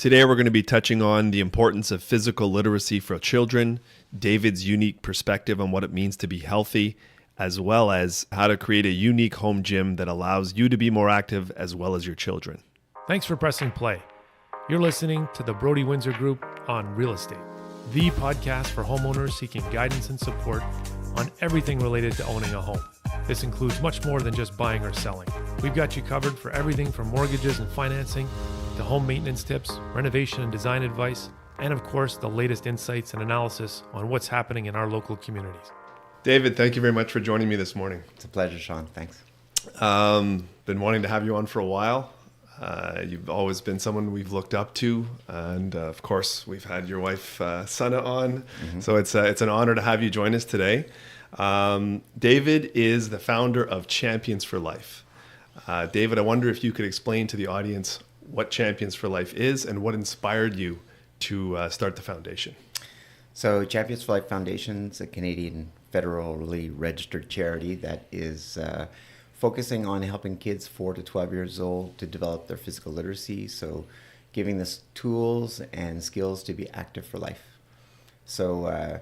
Today we're going to be touching on the importance of physical literacy for children, David's unique perspective on what it means to be healthy, as well as how to create a unique home gym that allows you to be more active as well as your children. Thanks for pressing play. You're listening to the Broady Windsor Group on Real Estate, the podcast for homeowners seeking guidance and support on everything related to owning a home. This includes much more than just buying or selling. We've got you covered for everything from mortgages and financing to home maintenance tips, renovation and design advice, and of course, the latest insights and analysis on what's happening in our local communities. David, thank you very much for joining me this morning. It's a pleasure, Sean. Thanks. Been wanting to have you on for a while. You've always been someone we've looked up to, and of course, we've had your wife, Sana, on. Mm-hmm. So it's an honor to have you join us today. David is the founder of Champions for Life. David, I wonder if you could explain to the audience what Champions for Life is and what inspired you to start the foundation. So Champions for Life Foundation is a Canadian federally registered charity that is focusing on helping kids 4 to 12 years old to develop their physical literacy, so giving them tools and skills to be active for life. So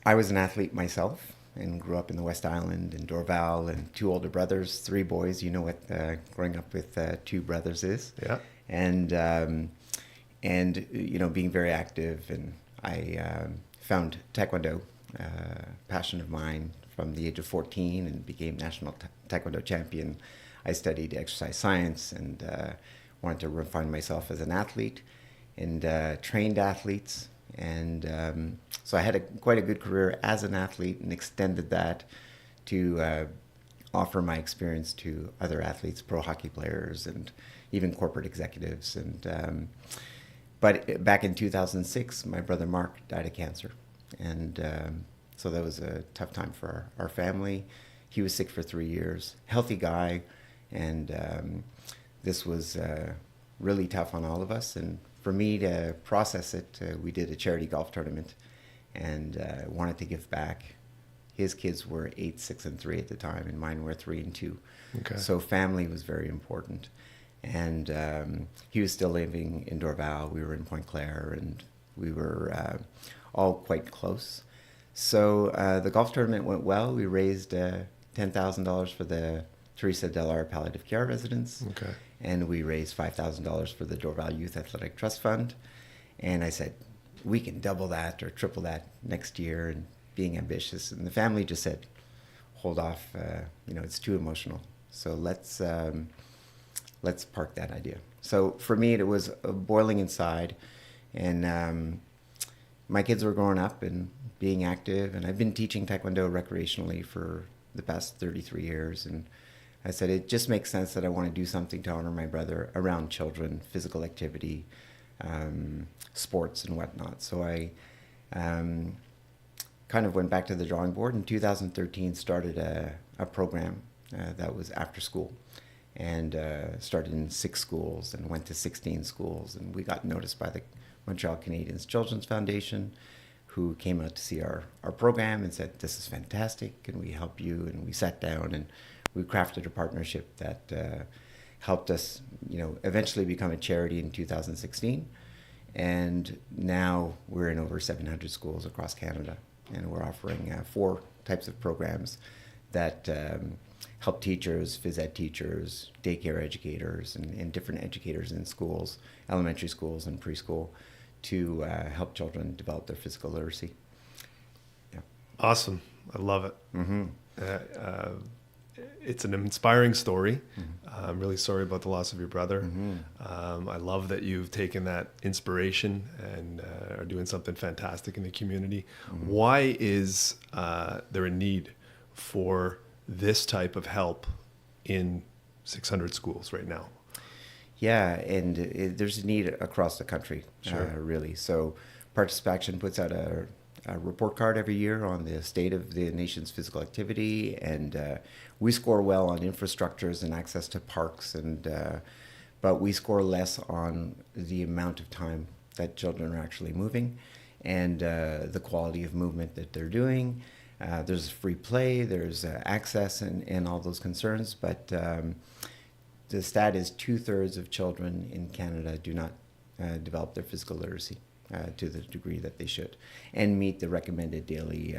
I was an athlete myself and grew up in the West Island in Dorval, and 2 older brothers, 3 boys. You know what growing up with 2 brothers is. Yeah. And you know, being very active, and I found Taekwondo, passion of mine, from the age of 14 and became national Taekwondo champion. I studied exercise science and wanted to refine myself as an athlete and trained athletes. And so I had quite a good career as an athlete and extended that to offer my experience to other athletes, pro hockey players, and even corporate executives. And but back in 2006, my brother Mark died of cancer. And so that was a tough time for our family. He was sick for 3 years, healthy guy. And this was really tough on all of us. And for me to process it, we did a charity golf tournament and wanted to give back. His kids were 8, 6, and 3 at the time, and mine were 3 and 2. Okay. So family was very important. And he was still living in Dorval. We were in Pointe Claire, and we were all quite close. So the golf tournament went well. We raised $10,000 for the Teresa Delar Palliative Care Residence. Okay. And we raised $5,000 for the Dorval Youth Athletic Trust Fund. And I said, we can double that or triple that next year, and being ambitious. And the family just said, hold off, you know, it's too emotional. So let's park that idea. So for me, it was boiling inside. And my kids were growing up and being active. And I've been teaching Taekwondo recreationally for the past 33 years. And I said, it just makes sense that I want to do something to honor my brother around children, physical activity, sports and whatnot. So I kind of went back to the drawing board. In 2013, started a program that was after school, and started in 6 schools and went to 16 schools. And we got noticed by the Montreal Canadians Children's Foundation, who came out to see our program and said, this is fantastic, can we help you? And we sat down and we crafted a partnership that helped us, you know, eventually become a charity in 2016. And now we're in over 700 schools across Canada. And we're offering 4 types of programs that help teachers, phys ed teachers, daycare educators, and different educators in schools, elementary schools and preschool, to help children develop their physical literacy. Yeah. Awesome. I love it. Mm-hmm. It's an inspiring story. Mm-hmm. I'm really sorry about the loss of your brother. Mm-hmm. I love that you've taken that inspiration and are doing something fantastic in the community. Mm-hmm. Why is there a need for this type of help in 600 schools right now? Yeah, and there's a need across the country, Sure. really. So Participation puts out a report card every year on the state of the nation's physical activity, and we score well on infrastructures and access to parks, but we score less on the amount of time that children are actually moving and the quality of movement that they're doing. There's free play, there's access and all those concerns, but the stat is 2/3 of children in Canada do not develop their physical literacy to the degree that they should, and meet the recommended daily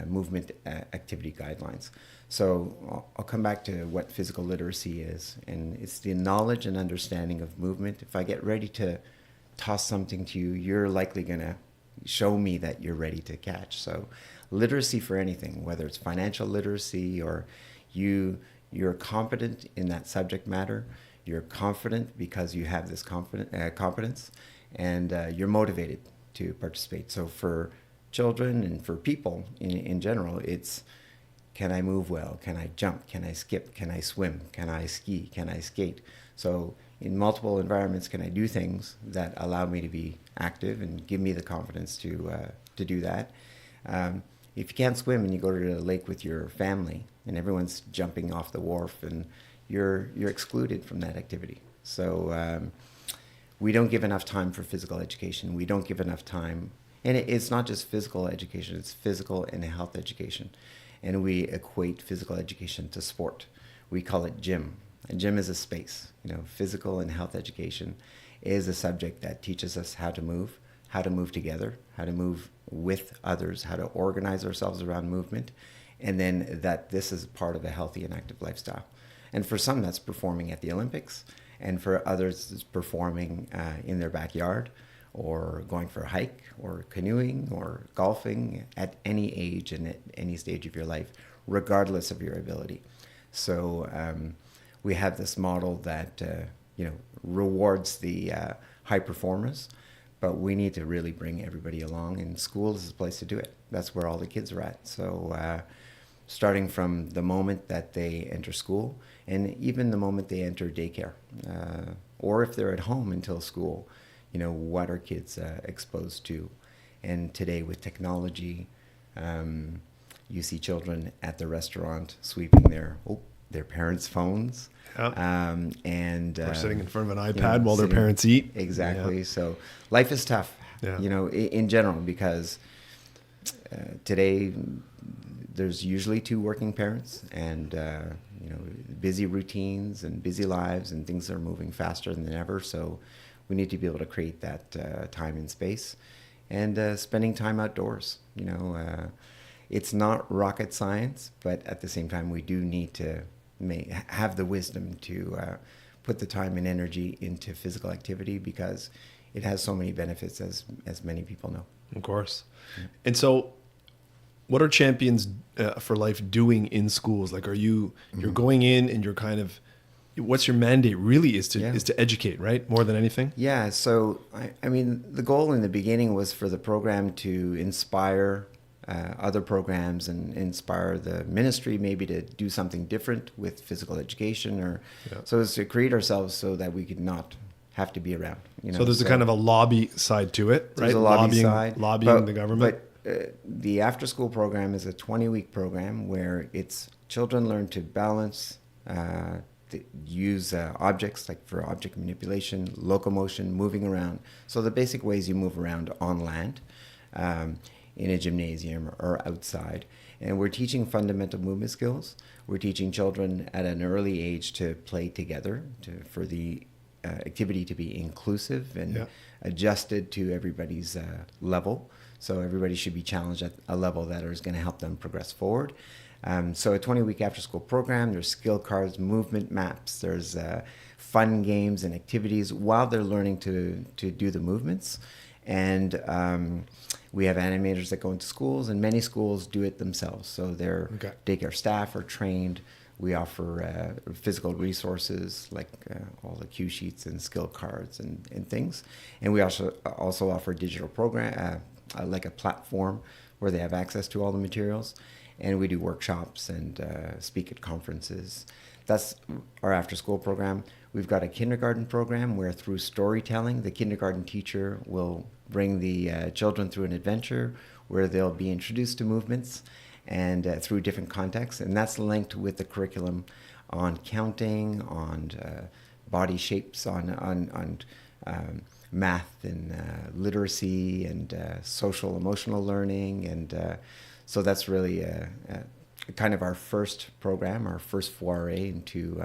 movement activity guidelines. So I'll come back to what physical literacy is, and it's the knowledge and understanding of movement. If I get ready to toss something to you, you're likely going to show me that you're ready to catch. So literacy for anything, whether it's financial literacy or you're competent in that subject matter, you're confident because you have this competence, and you're motivated to participate. So for children and for people in general, it's, can I move well? Can I jump? Can I skip? Can I swim? Can I ski? Can I skate? So in multiple environments, can I do things that allow me to be active and give me the confidence to do that? If you can't swim and you go to the lake with your family and everyone's jumping off the wharf, and you're excluded from that activity. So we don't give enough time for physical education. We don't give enough time, and it's not just physical education, it's physical and health education. And we equate physical education to sport. We call it gym. A gym is a space. Physical and health education is a subject that teaches us how to move together, how to move with others, how to organize ourselves around movement, and then that this is part of a healthy and active lifestyle. And for some, that's performing at the Olympics, and for others, it's performing in their backyard, or going for a hike, or canoeing, or golfing at any age and at any stage of your life, regardless of your ability. So we have this model that rewards the high performers, but we need to really bring everybody along, and school is the place to do it. That's where all the kids are at. So starting from the moment that they enter school, and even the moment they enter daycare, or if they're at home until school, what are kids exposed to? And today with technology, you see children at the restaurant sweeping their parents' phones. Yeah. And or sitting in front of an iPad while their parents eat. Exactly. Yeah. So life is tough, in general, because today there's usually two working parents, and busy routines and busy lives, and things are moving faster than ever. So we need to be able to create that time and space, and spending time outdoors. It's not rocket science, but at the same time, we do need to have the wisdom to put the time and energy into physical activity, because it has so many benefits, as many people know. Of course. Yeah. And so what are Champions for Life doing in schools? Like, you're going in and you're kind of, what's your mandate really is to educate, right? More than anything? Yeah. So, I mean, the goal in the beginning was for the program to inspire other programs and inspire the ministry maybe to do something different with physical education, so it's to create ourselves so that we could not have to be around. So there's a kind of a lobby side to it, right? There's a lobbying the government. But the after-school program is a 20-week program where it's children learn to balance, use objects, like for object manipulation, locomotion, moving around. So the basic ways you move around on land, in a gymnasium or outside. And we're teaching fundamental movement skills. We're teaching children at an early age to play together, for the activity to be inclusive and adjusted to everybody's level. So everybody should be challenged at a level that is going to help them progress forward. So a 20-week after-school program, there's skill cards, movement maps, there's fun games and activities while they're learning to do the movements. And we have animators that go into schools, and many schools do it themselves. So their daycare staff are trained. We offer physical resources like all the cue sheets and skill cards and things. And we also offer digital program, like a platform where they have access to all the materials. And we do workshops and speak at conferences. That's our after-school program. We've got a kindergarten program where, through storytelling, the kindergarten teacher will bring the children through an adventure where they'll be introduced to movements and through different contexts. And that's linked with the curriculum on counting, on body shapes, on math and literacy and social emotional learning. And so that's really kind of our first program, our first foray into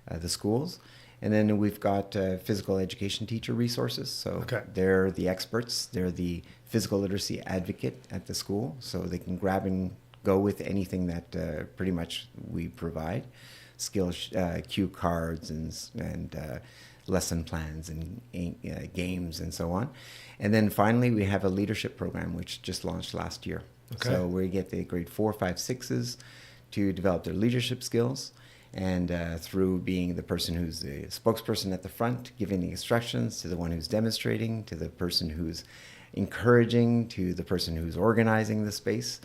the schools. And then we've got physical education teacher resources. So they're the experts. They're the physical literacy advocate at the school. So they can grab and go with anything that pretty much we provide. Skills, cue cards and lesson plans and games and so on. And then finally, we have a leadership program, which just launched last year. Okay. So we get the grade 4, 5, 6s to develop their leadership skills. And through being the person who's the spokesperson at the front, giving the instructions, to the one who's demonstrating, to the person who's encouraging, to the person who's organizing the space.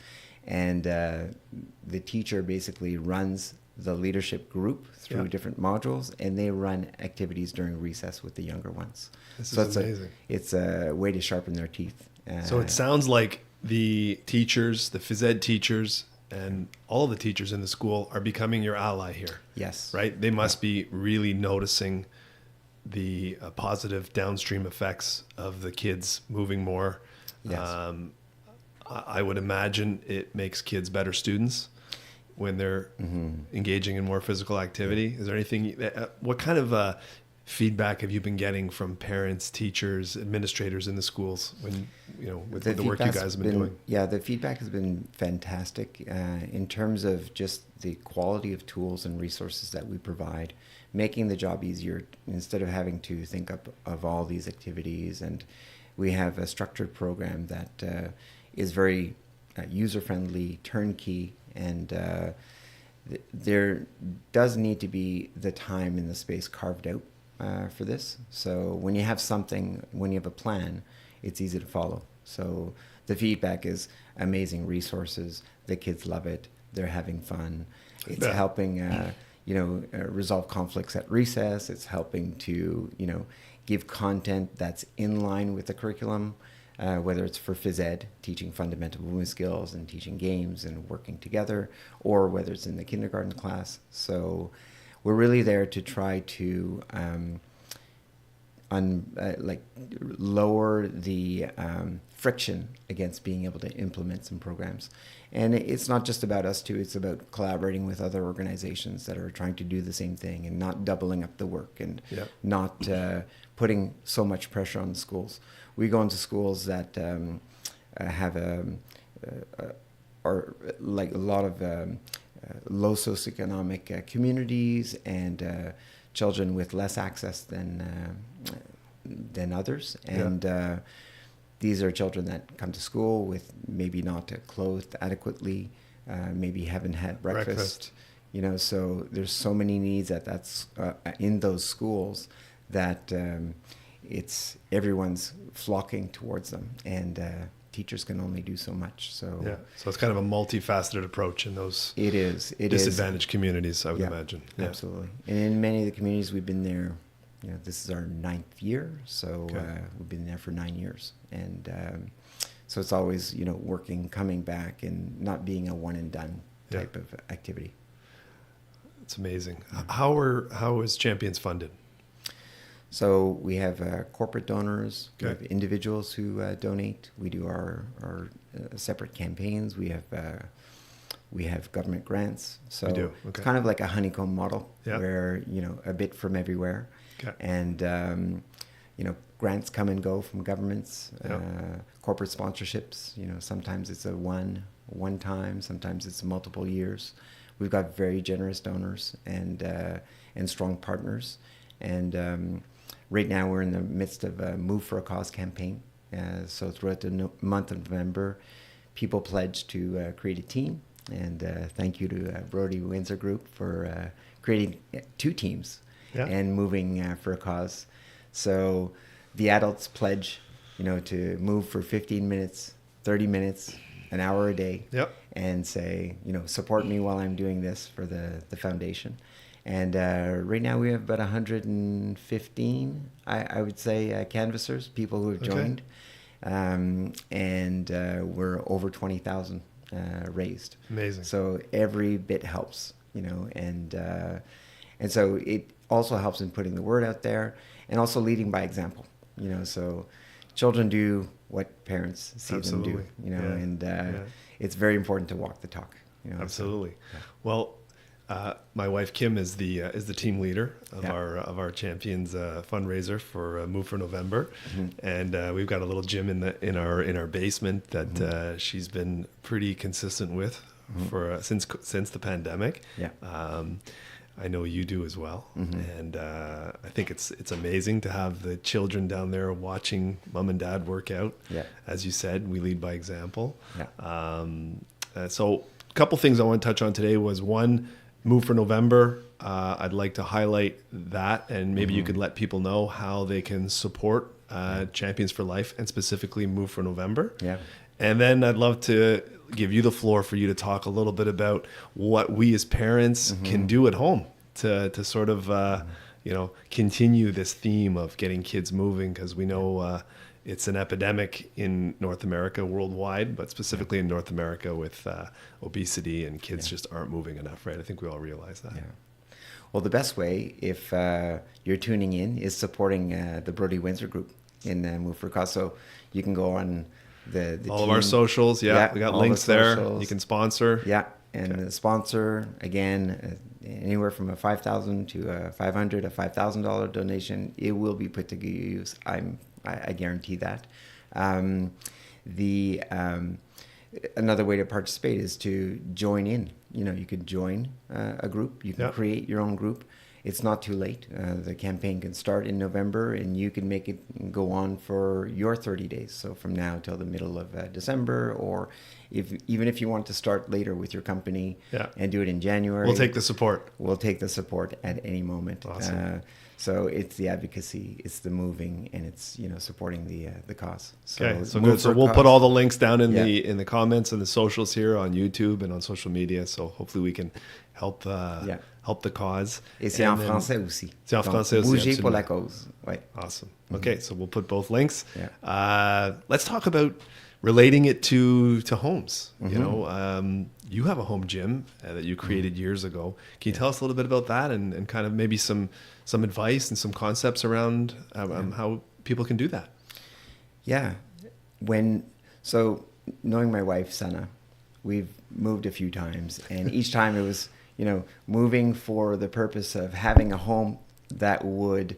And the teacher basically runs the leadership group through different modules, and they run activities during recess with the younger ones. This is amazing. It's a way to sharpen their teeth. So it sounds like the teachers, the phys ed teachers, and all of the teachers in the school are becoming your ally here. Yes. Right? They must be really noticing the positive downstream effects of the kids moving more. Yes. I would imagine it makes kids better students when they're engaging in more physical activity. Is there anything, what kind of feedback have you been getting from parents, teachers, administrators in the schools when, with the work you guys have been doing? Yeah, the feedback has been fantastic in terms of just the quality of tools and resources that we provide, making the job easier instead of having to think up of all these activities. And we have a structured program that is very user-friendly, turnkey, and there does need to be the time and the space carved out for this. So when you have something, when you have a plan, it's easy to follow. So the feedback is amazing resources. The kids love it. They're having fun. It's helping, resolve conflicts at recess. It's helping to, give content that's in line with the curriculum. Whether it's for phys ed, teaching fundamental movement skills and teaching games and working together, or whether it's in the kindergarten class. So we're really there to try to lower the friction against being able to implement some programs. And it's not just about us too, it's about collaborating with other organizations that are trying to do the same thing and not doubling up the work and not putting so much pressure on the schools. We go into schools that have are like a lot of low socioeconomic communities and children with less access than others. And these are children that come to school with maybe not clothed adequately, maybe haven't had breakfast. So there's so many needs that's in those schools that it's everyone's flocking towards them, and teachers can only do so much. So it's kind of a multifaceted approach in those disadvantaged communities, I would imagine. Yeah, absolutely. And in many of the communities we've been there, this is our 9th year, so we've been there for 9 years, and so it's always working, coming back, and not being a one and done type of activity. It's amazing. How is Champions funded? So we have corporate donors, we have individuals who donate. We do our separate campaigns. We have government grants. So it's kind of like a honeycomb model where, a bit from everywhere. And, grants come and go from governments, corporate sponsorships. Sometimes it's a one time, sometimes it's multiple years. We've got very generous donors and strong partners. And right now we're in the midst of a Move for a Cause campaign. So throughout the month of November, people pledge to create a team. And thank you to Broady Windsor Group for creating 2 teams and moving for a cause. So the adults pledge, to move for 15 minutes, 30 minutes, an hour a day, and say, support me while I'm doing this for the foundation. And right now we have about 115, I would say, canvassers, people who have joined. And we're over 20,000 raised. Amazing. So every bit helps, and so it also helps in putting the word out there and also leading by example, so children do what parents see them do, and it's very important to walk the talk. Absolutely. So, Well, My wife Kim is the team leader of our champions fundraiser for Move for November, and we've got a little gym in our basement that she's been pretty consistent with for since the pandemic. Yeah. I know you do as well, and I think it's amazing to have the children down there watching mom and dad work out. Yeah. As you said, we lead by example. Yeah. So a couple things I want to touch on today was one, Move for November. I'd like to highlight that, and maybe you could let people know how they can support Champions for Life and specifically Move for November. Yeah. And then I'd love to give you the floor for you to talk a little bit about what we as parents can do at home to sort of, continue this theme of getting kids moving, because we know it's an epidemic in North America, worldwide, but specifically in North America with obesity, and kids just aren't moving enough, right? I think we all realize that. Yeah. Well, the best way, if you're tuning in, is supporting the Broady Windsor group in Move for Cause. So you can go on the all team. of our socials. Yeah, we got links there. You can sponsor. Yeah, and the sponsor, again, anywhere from a $5,000 to a $500, a $5,000 donation, it will be put to good use. I guarantee that. Another way to participate is to join in. You could join a group. You can create your own group. It's not too late. The campaign can start in November, and you can make it go on for your 30 days. So from now till the middle of December, or even if you want to start later with your company and do it in January. We'll take the support. We'll take the support at any moment. Awesome. So it's the advocacy, it's the moving, and it's supporting the cause. So okay, so good. So we'll put all the links down in the comments and the socials here on YouTube and on social media. So hopefully we can help help the cause. Et c'est en français aussi. C'est en français aussi. Bouger pour la cause. Ouais. Awesome. Okay, so we'll put both links. Yeah. Let's talk about relating it to homes. You have a home gym that you created years ago. Can you tell us a little bit about that and kind of maybe some advice and some concepts around how people can do that? Yeah. Knowing my wife, Sana, we've moved a few times, and each time it was, moving for the purpose of having a home that would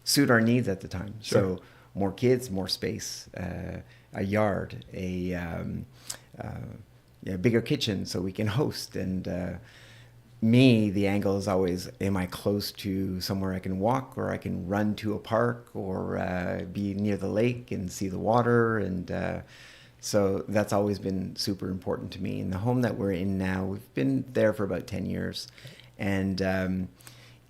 suit our needs at the time. Sure. So more kids, more space, a yard, a bigger kitchen so we can host. And the angle is always, am I close to somewhere I can walk, or I can run to a park, or be near the lake and see the water? And so that's always been super important to me. In the home that we're in now, we've been there for about 10 years. And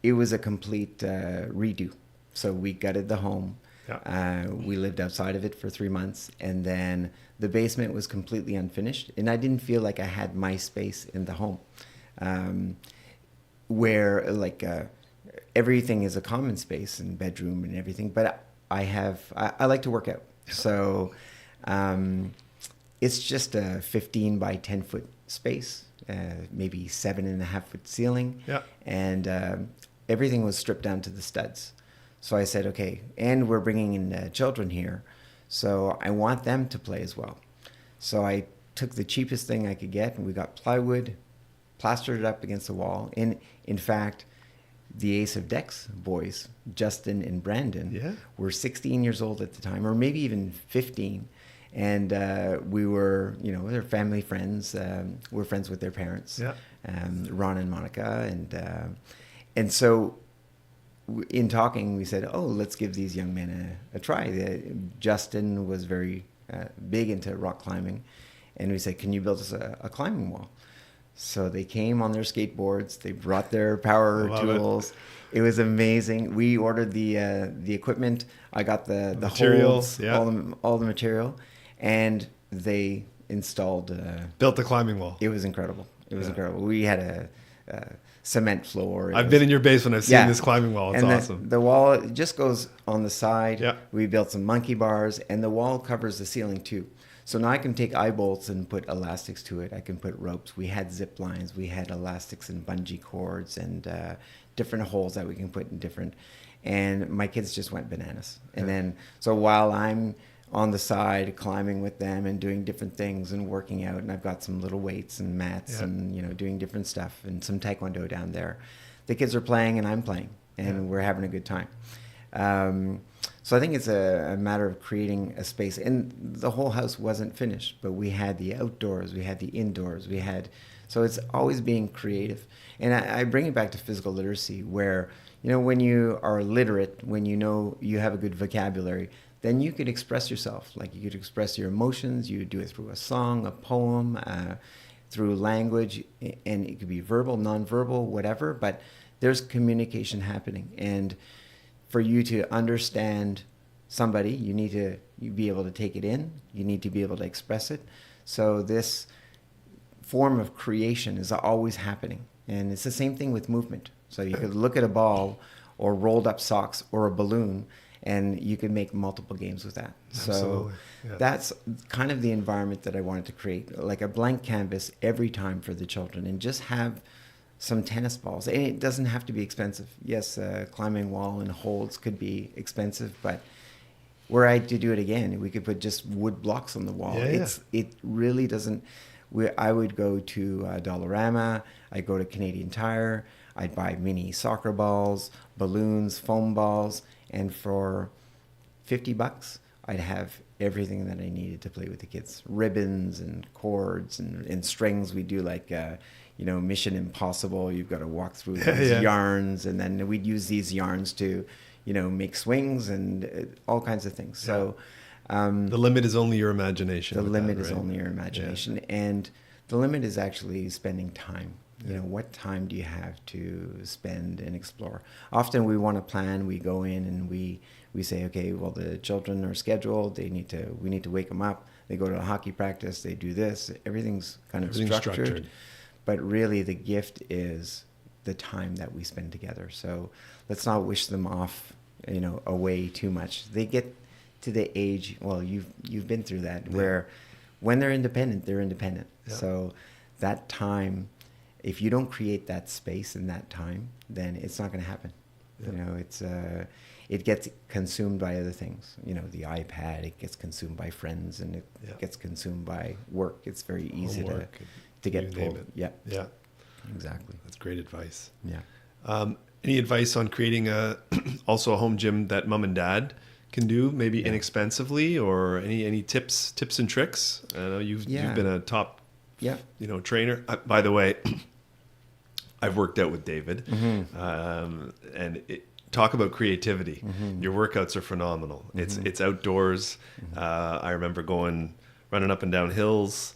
it was a complete redo. So we gutted the home. Yeah. We lived outside of it for 3 months, and then the basement was completely unfinished, and I didn't feel like I had my space in the home, where everything is a common space and bedroom and everything. But I like to work out, so it's just a 15 by 10 foot space, maybe 7.5 foot ceiling, and everything was stripped down to the studs. So I said, okay, and we're bringing in children here, so I want them to play as well. So I took the cheapest thing I could get, and we got plywood, plastered it up against the wall. And in fact, the Ace of Decks boys, Justin and Brandon, were 16 years old at the time, or maybe even 15. And we were, they're family friends. We're friends with their parents, Ron and Monica. And so in talking, we said, let's give these young men a try. Justin was very big into rock climbing. And we said, can you build us a climbing wall? So they came on their skateboards. They brought their power tools. It was amazing. We ordered the equipment. I got the materials, holds, all the material. And they installed... built the climbing wall. It was incredible. It was incredible. We had a cement floor. I've been in your basement. I've seen this climbing wall. It's awesome. The wall, it just goes on the side. Yeah. We built some monkey bars, and the wall covers the ceiling too. So now I can take eye bolts and put elastics to it. I can put ropes. We had zip lines. We had elastics and bungee cords and different holes that we can put in different. And my kids just went bananas. And then, so while I'm on the side, climbing with them and doing different things and working out. And I've got some little weights and mats and, you know, doing different stuff and some taekwondo down there. The kids are playing and I'm playing and we're having a good time. So I think it's a matter of creating a space. And the whole house wasn't finished, but we had the outdoors, we had the indoors, so it's always being creative. And I bring it back to physical literacy where, you know, when you are literate, when you know you have a good vocabulary, then you could express yourself. Like you could express your emotions, you would do it through a song, a poem, through language, and it could be verbal, nonverbal, whatever, but there's communication happening. And for you to understand somebody, you need to be able to take it in, you need to be able to express it. So this form of creation is always happening. And it's the same thing with movement. So you could look at a ball or rolled up socks or a balloon, and you could make multiple games with that. Absolutely. So that's kind of the environment that I wanted to create, like a blank canvas every time for the children, and just have some tennis balls. And it doesn't have to be expensive. Yes, climbing wall and holds could be expensive, but were I to do it again, we could put just wood blocks on the wall. It really doesn't. I would go to Dollarama, I'd go to Canadian Tire, I'd buy mini soccer balls, balloons, foam balls, and for $50, I'd have everything that I needed to play with the kids. Ribbons and cords and strings. We do like, you know, Mission Impossible. You've got to walk through these yarns, and then we'd use these yarns to, you know, make swings and all kinds of things. So the limit is only your imagination. The limit is only your imagination. And the limit is actually spending time. You know, what time do you have to spend and explore? Often we want to plan. We go in and we say, okay, well, the children are scheduled. We need to wake them up. They go to a hockey practice. They do this. Everything's kind of structured. But really the gift is the time that we spend together. So let's not wish them off, you know, away too much. They get to the age, well, you've been through that, where when they're independent, they're independent. So that time, if you don't create that space in that time, then it's not going to happen. You know, it gets consumed by other things. You know, the iPad, it gets consumed by friends, and it gets consumed by work. It's very easy to get pulled. Yeah, exactly. That's great advice. Yeah. Any advice on creating also a home gym that mom and dad can do, maybe inexpensively, or any tips and tricks? I know you've been a top you know, trainer. By the way, I've worked out with David, and talk about creativity. Your workouts are phenomenal. It's outdoors. I remember running up and down hills,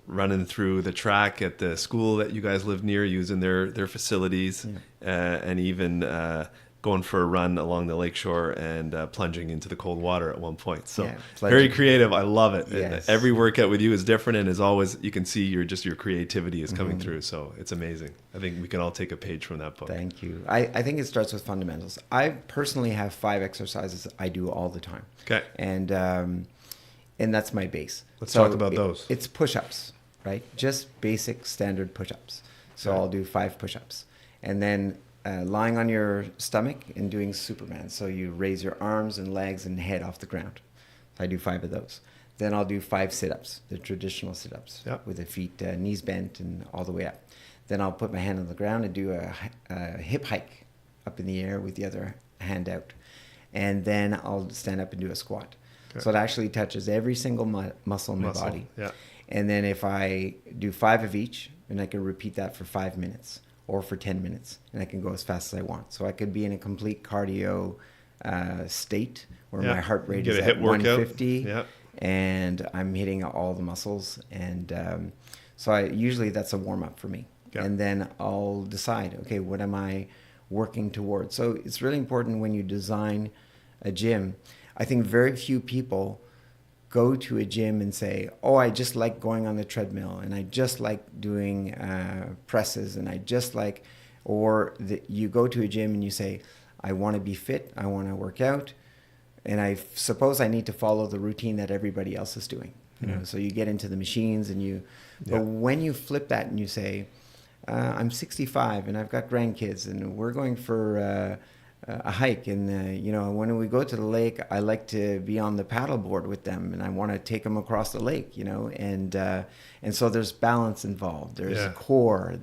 running through the track at the school that you guys live near, using their facilities, and even going for a run along the lakeshore and plunging into the cold water at one point. So very creative. I love it. Yes. Every workout with you is different, and as always, you can see your creativity is coming through. So it's amazing. I think we can all take a page from that book. Thank you. I think it starts with fundamentals. I personally have 5 exercises I do all the time. Okay. And that's my base. Let's talk about those. It's push-ups, right? Just basic standard push-ups. So I'll do 5 push-ups. And then lying on your stomach and doing Superman. So you raise your arms and legs and head off the ground. I do 5 of those. Then I'll do 5 sit-ups, the traditional sit-ups, with the feet, knees bent and all the way up. Then I'll put my hand on the ground and do a hip hike up in the air with the other hand out. And then I'll stand up and do a squat. Okay. So it actually touches every single muscle in my body. Yeah. And then if I do 5 of each, and I can repeat that for 5 minutes or for 10 minutes, and I can go as fast as I want. So I could be in a complete cardio state where my heart rate is at 150 and I'm hitting all the muscles. And so usually that's a warm-up for me. Yeah. And then I'll decide, okay, what am I working towards? So it's really important when you design a gym. I think very few people go to a gym and say, oh, I just like going on the treadmill, and I just like doing presses, and I just like, or you go to a gym and you say, I want to be fit, I want to work out, and I suppose I need to follow the routine that everybody else is doing. You know, so you get into the machines and but when you flip that and you say, I'm 65 and I've got grandkids and we're going for a hike, and when we go to the lake, I like to be on the paddleboard with them, and I want to take them across the lake, and so there's balance involved. There's core.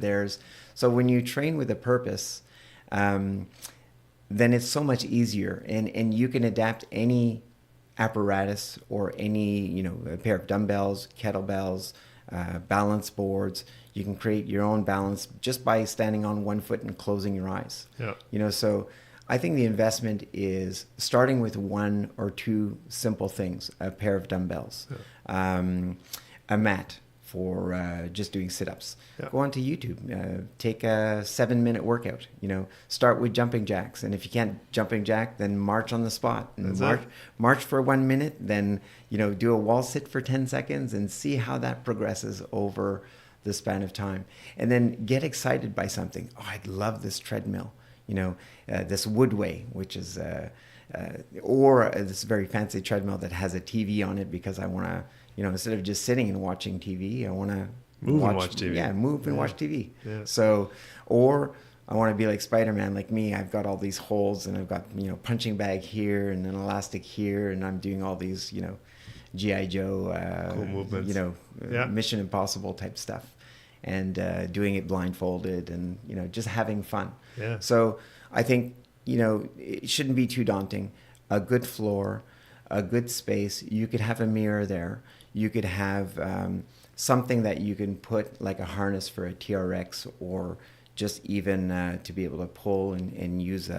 So when you train with a purpose, then it's so much easier, and you can adapt any apparatus or any a pair of dumbbells, kettlebells, balance boards. You can create your own balance just by standing on one foot and closing your eyes. Yeah. So I think the investment is starting with one or two simple things: a pair of dumbbells, a mat for just doing sit-ups. Yeah. Go onto YouTube, take a 7-minute workout. Start with jumping jacks, and if you can't jumping jack, then march on the spot. And march for 1 minute, then do a wall sit for 10 seconds, and see how that progresses over the span of time. And then get excited by something. Oh, I love this treadmill. This Woodway, which is or this very fancy treadmill that has a TV on it, because I want to, instead of just sitting and watching TV, I want to move and watch TV. Yeah, move and watch TV. Yeah. So, or I want to be like Spider-Man, like me. I've got all these holes, and I've got punching bag here and an elastic here, and I'm doing all these G.I. Joe cool movements. Mission Impossible type stuff, and doing it blindfolded, and just having fun. Yeah. So I think it shouldn't be too daunting. A good floor, a good space. You could have a mirror there. You could have something that you can put, like a harness for a TRX, or just even to be able to pull and use.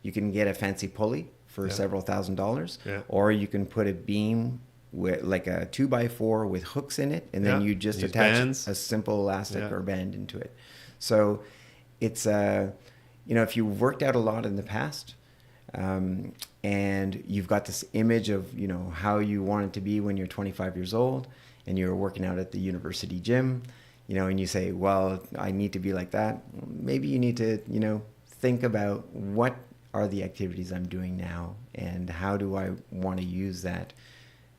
You can get a fancy pulley for several $1,000s, or you can put a beam with like a 2x4 with hooks in it, and then you just use attach bands. a simple elastic or band into it. So it's if you worked out a lot in the past, and you've got this image of how you want it to be when you're 25 years old, and you're working out at the university gym, and you say, well, I need to be like that. Maybe you need to think about, what are the activities I'm doing now, and how do I want to use that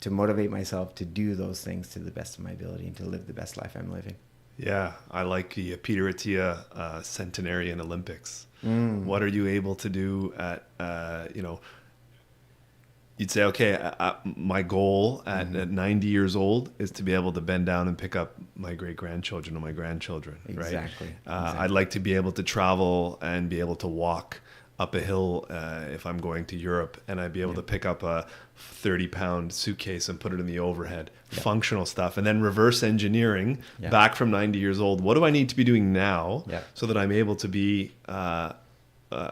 to motivate myself to do those things to the best of my ability, and to live the best life I'm living. Yeah, I like the Peter Attia Centenarian Olympics. What are you able to do at, you'd say, okay, my goal at 90 years old is to be able to bend down and pick up my great-grandchildren or my grandchildren, Exactly. right? I'd like to be able to travel and be able to walk up a hill if I'm going to Europe, and I'd be able to pick up a 30-pound suitcase and put it in the overhead. Functional stuff. And then reverse engineering back from 90 years old. What do I need to be doing now so that I'm able to be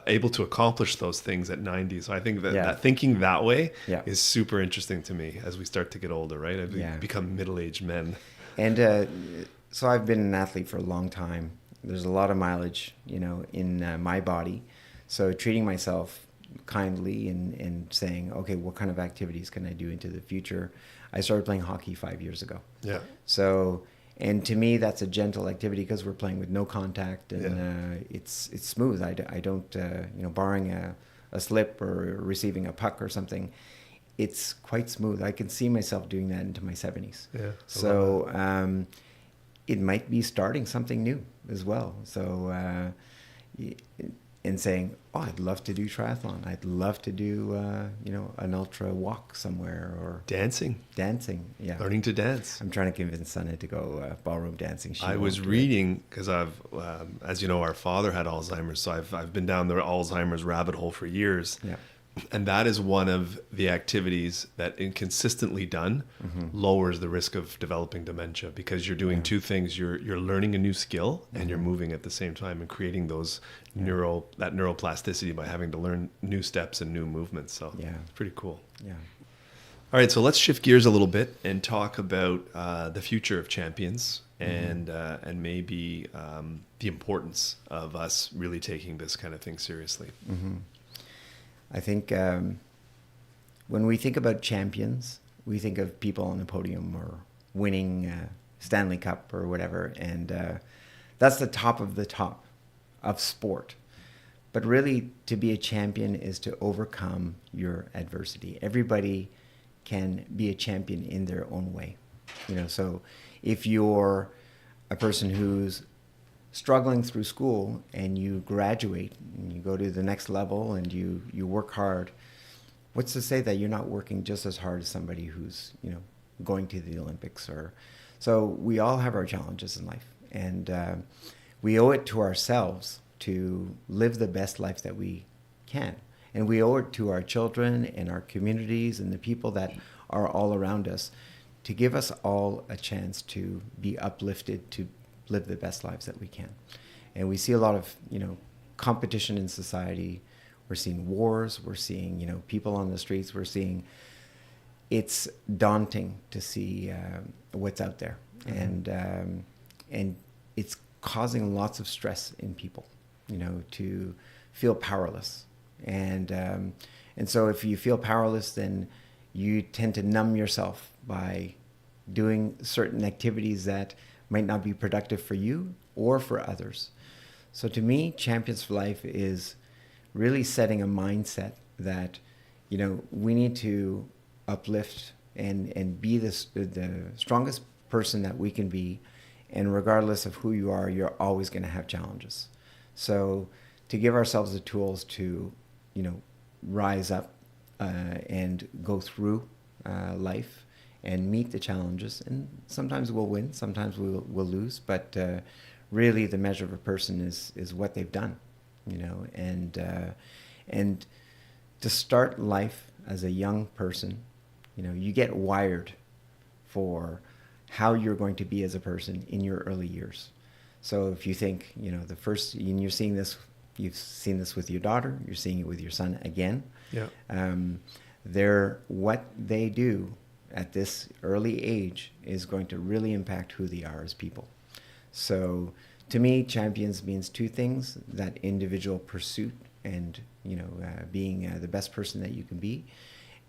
able to accomplish those things at 90? So I think that thinking that way is super interesting to me as we start to get older, right? As we become middle-aged men. And so I've been an athlete for a long time. There's a lot of mileage, in my body. So treating myself kindly and saying, okay, what kind of activities can I do into the future? I started playing hockey 5 years ago. Yeah. So, and to me, that's a gentle activity, because we're playing with no contact, and it's smooth. I don't, barring a slip or receiving a puck or something, it's quite smooth. I can see myself doing that into my 70s. Yeah. So it might be starting something new as well. So, and saying, oh, I'd love to do triathlon. I'd love to do, an ultra walk somewhere, or Dancing. Yeah. Learning to dance. I'm trying to convince Sana to go ballroom dancing. I was reading, because I've, as you know, our father had Alzheimer's, so I've been down the Alzheimer's rabbit hole for years. Yeah. And that is one of the activities that, inconsistently done, lowers the risk of developing dementia, because you're doing two things. You're learning a new skill, and you're moving at the same time, and creating those that neuroplasticity by having to learn new steps and new movements. So it's pretty cool. Yeah. All right, so let's shift gears a little bit and talk about the future of champions, and maybe the importance of us really taking this kind of thing seriously. I think when we think about champions, we think of people on the podium or winning Stanley Cup or whatever, and that's the top of sport. But really, to be a champion is to overcome your adversity. Everybody can be a champion in their own way. So if you're a person who's struggling through school and you graduate and you go to the next level and you work hard, what's to say that you're not working just as hard as somebody who's, going to the Olympics? So we all have our challenges in life, and we owe it to ourselves to live the best life that we can. And we owe it to our children and our communities and the people that are all around us to give us all a chance to be uplifted, to live the best lives that we can. And we see a lot of, competition in society. We're seeing wars. We're seeing, people on the streets. We're seeing it's daunting to see what's out there. Mm-hmm. And it's causing lots of stress in people, to feel powerless. And so if you feel powerless, then you tend to numb yourself by doing certain activities that might not be productive for you or for others. So to me, Champions for Life is really setting a mindset that, we need to uplift and be the strongest person that we can be. And regardless of who you are, you're always going to have challenges. So to give ourselves the tools to, rise up and go through life and meet the challenges. And sometimes we'll win, sometimes we'll lose, but really the measure of a person is what they've done, and to start life as a young person, you get wired for how you're going to be as a person in your early years. So if you think, the first, and you've seen this with your daughter, you're seeing it with your son again. Yeah. What they do at this early age is going to really impact who they are as people. So to me, champions means two things: that individual pursuit and, being the best person that you can be.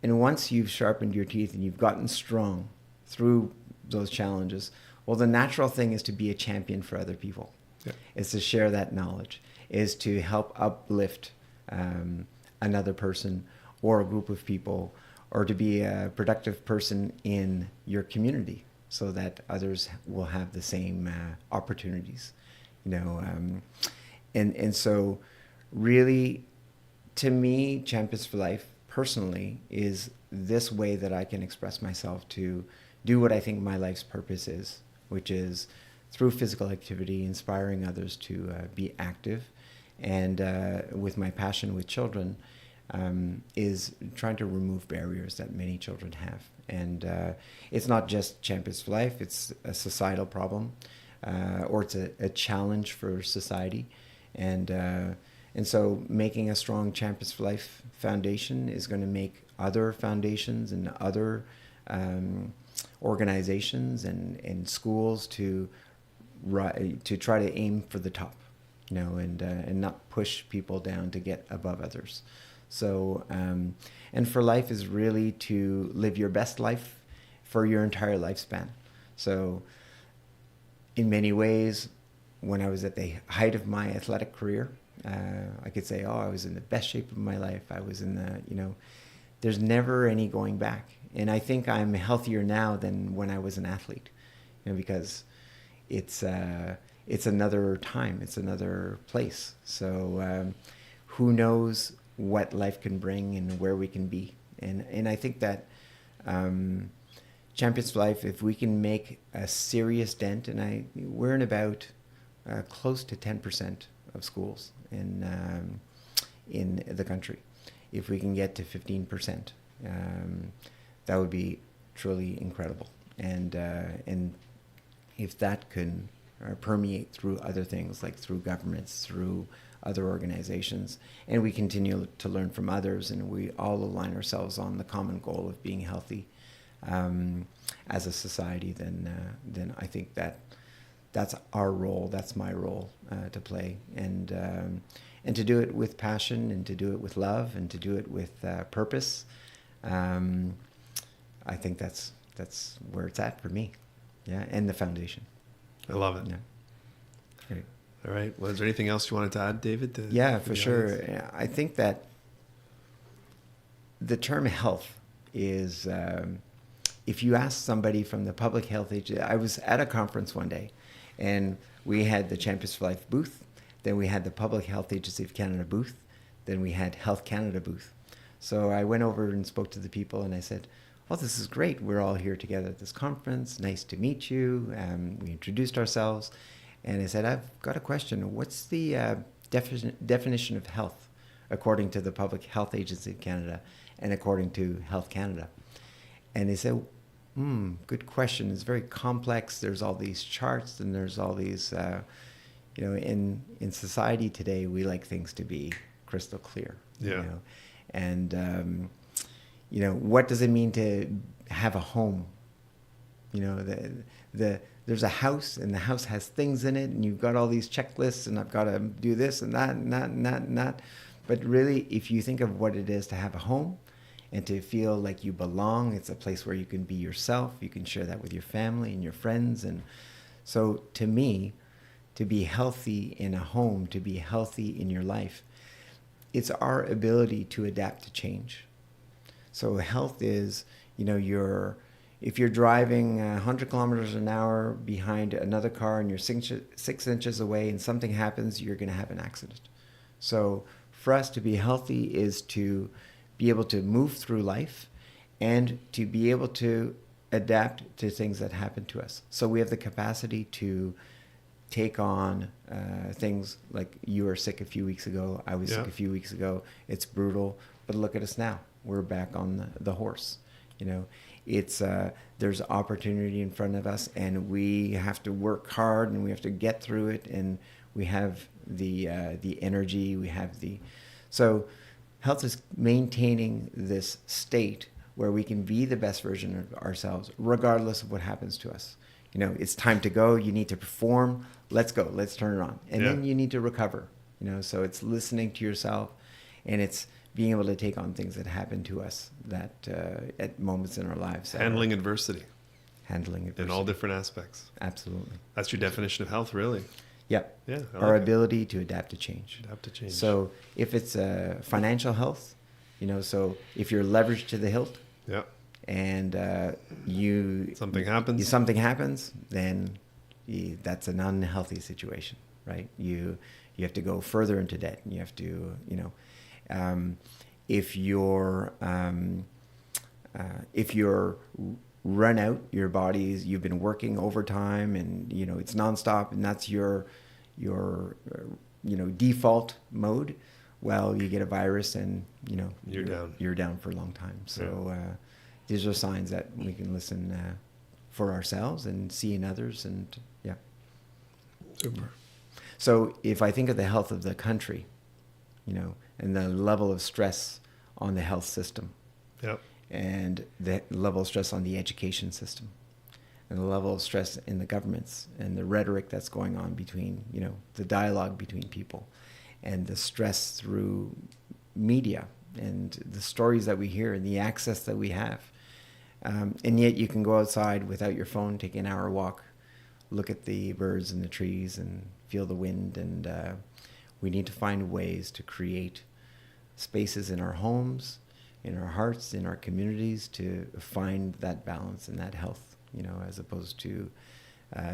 And once you've sharpened your teeth and you've gotten strong through those challenges, well, the natural thing is to be a champion for other people. Yeah. Is to share that knowledge, is to help uplift another person or a group of people, or to be a productive person in your community so that others will have the same opportunities, and so really, to me, Champions for Life personally is this way that I can express myself to do what I think my life's purpose is, which is through physical activity, inspiring others to be active, and with my passion with children, is trying to remove barriers that many children have. And it's not just Champions for Life, it's a societal problem, or it's a challenge for society. And so making a strong Champions for Life foundation is going to make other foundations and other organizations and schools to try to aim for the top, and not push people down to get above others. So, and for life is really to live your best life for your entire lifespan. So in many ways, when I was at the height of my athletic career, I could say, I was in the best shape of my life. I was in there's never any going back. And I think I'm healthier now than when I was an athlete, because it's another time, it's another place. So who knows what life can bring and where we can be. And I think that Champions for Life, if we can make a serious dent, and we're in about close to 10% of schools in the country. If we can get to 15%, that would be truly incredible. And if that can permeate through other things, like through governments, through other organizations, and we continue to learn from others, and we all align ourselves on the common goal of being healthy as a society, then I think that's our role, that's my role to play, and to do it with passion, and to do it with love, and to do it with purpose. I think that's where it's at for me, and the foundation. I love it. Yeah. Great. All right. Well, is there anything else you wanted to add, David? For sure. Audience? I think that the term health is, if you ask somebody from the public health agency, I was at a conference one day, and we had the Champions for Life booth, then we had the Public Health Agency of Canada booth, then we had Health Canada booth. So I went over and spoke to the people and I said, "Oh, this is great. We're all here together at this conference. Nice to meet you." We introduced ourselves. And I said, "I've got a question. What's the definition of health according to the Public Health Agency of Canada and according to Health Canada?" And they said, good question. It's very complex. There's all these charts and there's all these, in society today, we like things to be crystal clear. Yeah. And, what does it mean to have a home? There's a house and the house has things in it and you've got all these checklists and I've got to do this and that and that and that and that. But really, if you think of what it is to have a home and to feel like you belong, it's a place where you can be yourself. You can share that with your family and your friends. And so to me, to be healthy in a home, to be healthy in your life, it's our ability to adapt to change. So health is, if you're driving 100 kilometers an hour behind another car and you're 6 inches away and something happens, you're going to have an accident. So for us to be healthy is to be able to move through life and to be able to adapt to things that happen to us. So we have the capacity to take on things like you were sick a few weeks ago. I was sick a few weeks ago. It's brutal, but look at us now. We're back on the horse. It's there's opportunity in front of us, and we have to work hard, and we have to get through it, and we have the energy. We have so health is maintaining this state where we can be the best version of ourselves, regardless of what happens to us. It's time to go. You need to perform. Let's go. Let's turn it on. And then you need to recover. So it's listening to yourself, and it's being able to take on things that happen to us that at moments in our lives. Handling adversity. Handling adversity. In all different aspects. Absolutely. That's your definition of health, really. Yep. Yeah. Our ability to adapt to change. Adapt to change. So if it's financial health, so if you're leveraged to the hilt, and something happens, then that's an unhealthy situation, right? You have to go further into debt. And you have to, if you're run out, your body's, you've been working overtime and it's nonstop, and that's your default mode. Well, you get a virus and you're down for a long time. So these are signs that we can listen for ourselves and see in others, and Super. So if I think of the health of the country, and the level of stress on the health system, and the level of stress on the education system, and the level of stress in the governments, and the rhetoric that's going on between, the dialogue between people, and the stress through media, and the stories that we hear, and the access that we have. And yet you can go outside without your phone, take an hour walk, look at the birds and the trees, and feel the wind. And we need to find ways to create spaces in our homes, in our hearts, in our communities, to find that balance and that health, as opposed to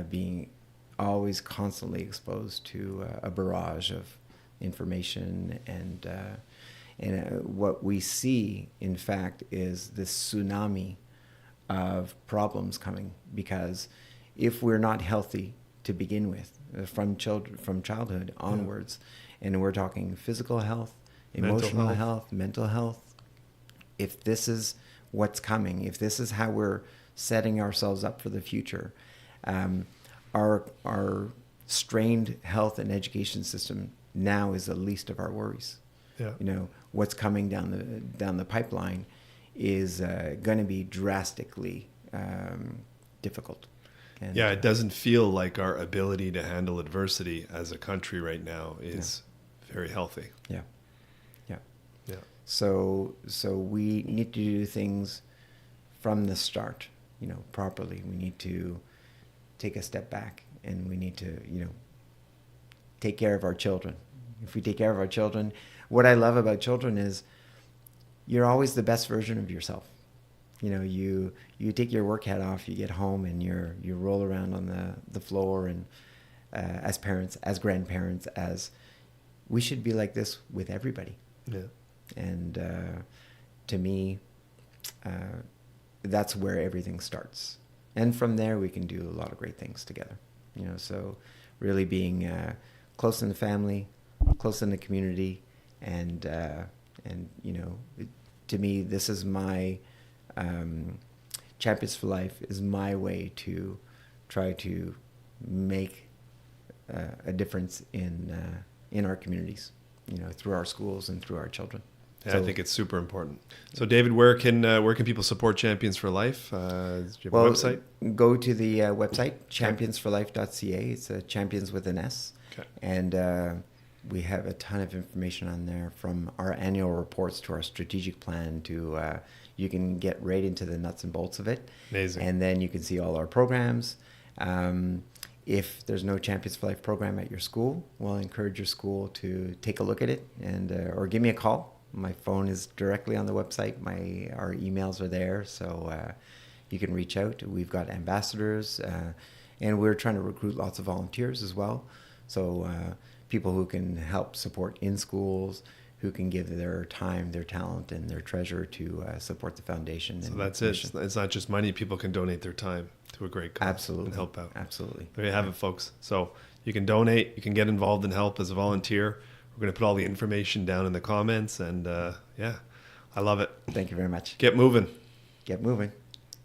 being always constantly exposed to a barrage of information. And what we see, in fact, is this tsunami of problems coming, because if we're not healthy to begin with, from childhood onwards, and we're talking physical health, emotional health, mental health, if this is what's coming, if this is how we're setting ourselves up for the future, our strained health and education system now is the least of our worries. What's coming down the pipeline is going to be drastically difficult. And it doesn't feel like our ability to handle adversity as a country right now is very healthy. Yeah. So we need to do things from the start, properly. We need to take a step back, and we need to, take care of our children. If we take care of our children, what I love about children is you're always the best version of yourself. You take your work hat off, you get home, and you roll around on the floor, and as parents, as grandparents, as we should be like this with everybody. Yeah. And to me, that's where everything starts. And from there, we can do a lot of great things together. So really being close in the family, close in the community, and to me, this is my Champions for Life is my way to try to make a difference in our communities, through our schools and through our children. Yeah, I think it's super important. So, David, where can people support Champions for Life? Do you have a website? Go to the website, championsforlife.ca. It's champions with an S. Okay. And we have a ton of information on there, from our annual reports to our strategic plan to you can get right into the nuts and bolts of it. Amazing. And then you can see all our programs. If there's no Champions for Life program at your school, we'll encourage your school to take a look at it and or give me a call. My phone is directly on the website. Our emails are there, so you can reach out. We've got ambassadors, and we're trying to recruit lots of volunteers as well. So people who can help support in schools, who can give their time, their talent, and their treasure to support the foundation. So that's it. It's not just money. People can donate their time to a great cause. Absolutely. And help out. Absolutely. There you have it, folks. So you can donate. You can get involved and help as a volunteer. We're going to put all the information down in the comments. And yeah, I love it. Thank you very much. Get moving. Get moving.